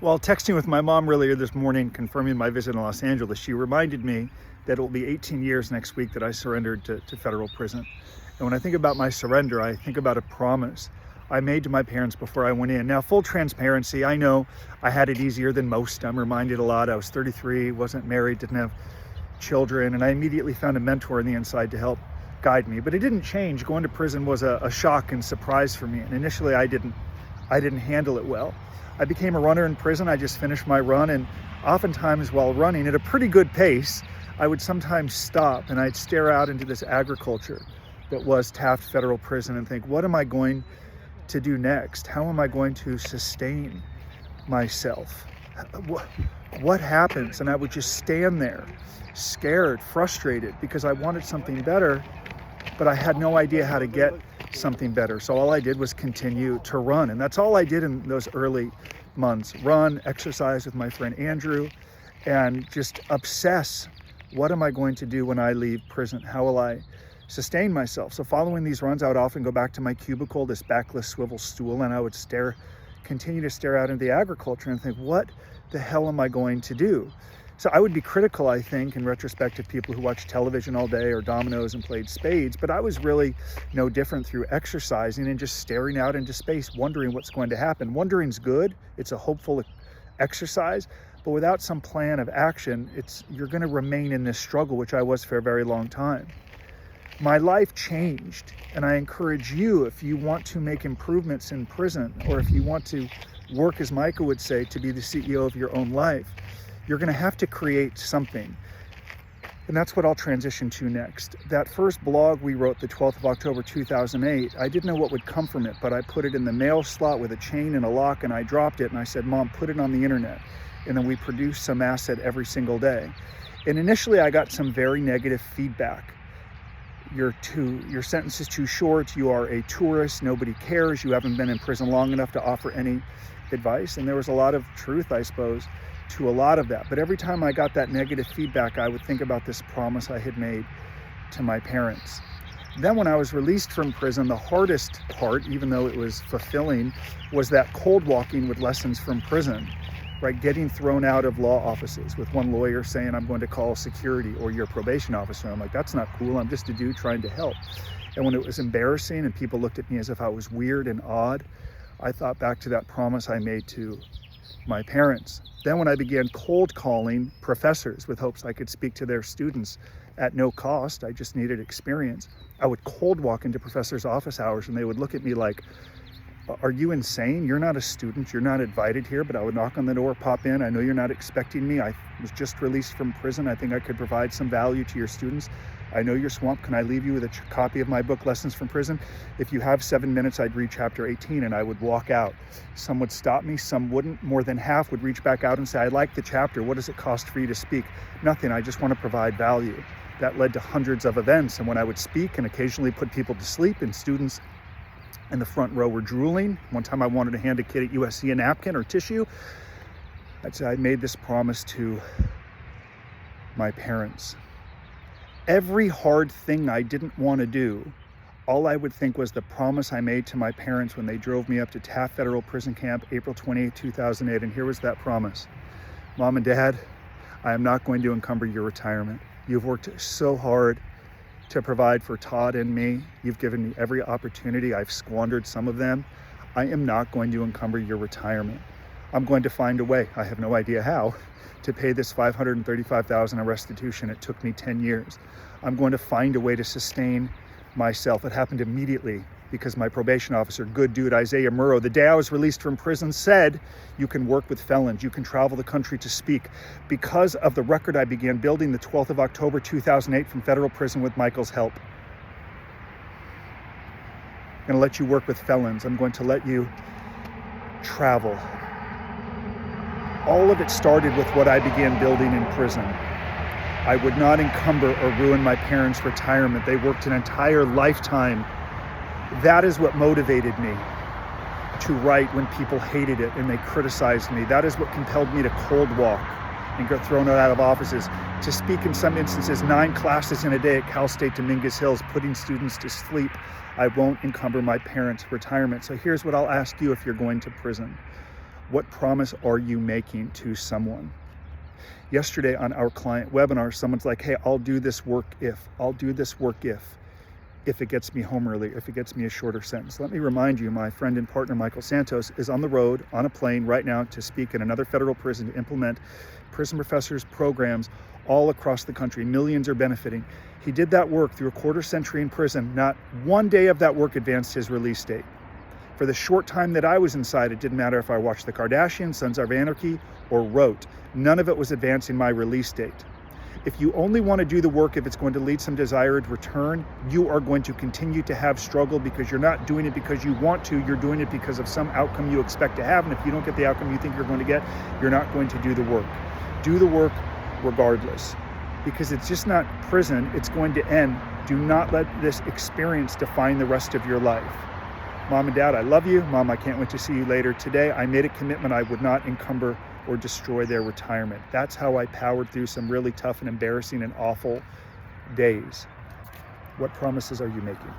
While texting with my mom earlier this morning, confirming my visit in Los Angeles, she reminded me that it will be 18 years next week that I surrendered to federal prison. And when I think about my surrender, I think about a promise I made to my parents before I went in. Now, full transparency, I know I had it easier than most. I'm reminded a lot. I was 33, wasn't married, didn't have children, and I immediately found a mentor on the inside to help guide me. But it didn't change. Going to prison was a shock and surprise for me. And initially, I didn't handle it well. I became a runner in prison. I just finished my run, and oftentimes while running at a pretty good pace, I would sometimes stop and I'd stare out into this agriculture that was Taft Federal Prison and think, what am I going to do next? How am I going to sustain myself? What happens? And I would just stand there, scared, frustrated, because I wanted something better, but I had no idea how to get something better. So all I did was continue to run. And that's all I did in those early months. Run, exercise with my friend Andrew, and just obsess. What am I going to do when I leave prison? How will I sustain myself? So following these runs, I would often go back to my cubicle, this backless swivel stool, and I would continue to stare out into the agriculture and think, what the hell am I going to do? So I would be critical, I think, in retrospect of people who watched television all day or dominoes and played spades, but I was really no different through exercising and just staring out into space, wondering what's going to happen. Wondering's good. It's a hopeful exercise, but without some plan of action, you're going to remain in this struggle, which I was for a very long time. My life changed, and I encourage you, if you want to make improvements in prison, or if you want to work, as Micah would say, to be the CEO of your own life, you're going to have to create something. And that's what I'll transition to next. That first blog we wrote the 12th of October 2008, I didn't know what would come from it, but I put it in the mail slot with a chain and a lock, and I dropped it, and I said, Mom, put it on the internet. And then we produced some asset every single day. And initially I got some very negative feedback. Your sentence is too short, you are a tourist, nobody cares, you haven't been in prison long enough to offer any advice. And there was a lot of truth, I suppose, to a lot of that. But every time I got that negative feedback, I would think about this promise I had made to my parents. Then when I was released from prison, the hardest part, even though it was fulfilling, was that cold walking with lessons from prison, right? Getting thrown out of law offices with one lawyer saying, I'm going to call security or your probation officer. I'm like, that's not cool. I'm just a dude trying to help. And when it was embarrassing and people looked at me as if I was weird and odd, I thought back to that promise I made to my parents. Then when I began cold calling professors with hopes I could speak to their students at no cost, I just needed experience, I would cold walk into professors' office hours and they would look at me like, are you insane? You're not a student, you're not invited here. But I would knock on the door, pop in. I know you're not expecting me. I was just released from prison. I think I could provide some value to your students. I know you're swamped. Can I leave you with a copy of my book, Lessons from Prison? If you have 7 minutes, I'd read chapter 18 and I would walk out. Some would stop me, some wouldn't. More than half would reach back out and say, I like the chapter. What does it cost for you to speak? Nothing, I just want to provide value. That led to hundreds of events. And when I would speak and occasionally put people to sleep, and students in the front row were drooling. One time I wanted to hand a kid at USC a napkin or tissue. I'd say I made this promise to my parents. Every hard thing I didn't want to do, all I would think was the promise I made to my parents when they drove me up to Taft Federal Prison Camp, April 28, 2008. And here was that promise. Mom and Dad, I am not going to encumber your retirement. You've worked so hard to provide for Todd and me. You've given me every opportunity. I've squandered some of them. I am not going to encumber your retirement. I'm going to find a way, I have no idea how, to pay this $535,000 in restitution. It took me 10 years. I'm going to find a way to sustain myself. It happened immediately because my probation officer, good dude Isaiah Murrow, the day I was released from prison, said, you can work with felons, you can travel the country to speak. Because of the record I began building the 12th of October 2008 from federal prison with Michael's help. I'm going to let you work with felons. I'm going to let you travel. All of it started with what I began building in prison. I would not encumber or ruin my parents' retirement. They worked an entire lifetime. That is what motivated me to write when people hated it and they criticized me. That is what compelled me to cold walk and get thrown out of offices, to speak in some instances 9 classes in a day at Cal State Dominguez Hills, putting students to sleep. I won't encumber my parents' retirement. So here's what I'll ask you if you're going to prison. What promise are you making to someone? Yesterday on our client webinar, someone's like, hey, I'll do this work if it gets me home early, if it gets me a shorter sentence. Let me remind you, my friend and partner, Michael Santos, is on the road on a plane right now to speak in another federal prison to implement prison professors programs all across the country. Millions are benefiting. He did that work through a quarter century in prison. Not one day of that work advanced his release date. For the short time that I was inside, it didn't matter if I watched The Kardashians, Sons of Anarchy, or wrote. None of it was advancing my release date. If you only want to do the work if it's going to lead some desired return, you are going to continue to have struggle because you're not doing it because you want to, you're doing it because of some outcome you expect to have. And if you don't get the outcome you think you're going to get, you're not going to do the work. Do the work regardless, because it's just not prison, it's going to end. Do not let this experience define the rest of your life. Mom and Dad, I love you. Mom, I can't wait to see you later. Today, I made a commitment I would not encumber or destroy their retirement. That's how I powered through some really tough and embarrassing and awful days. What promises are you making?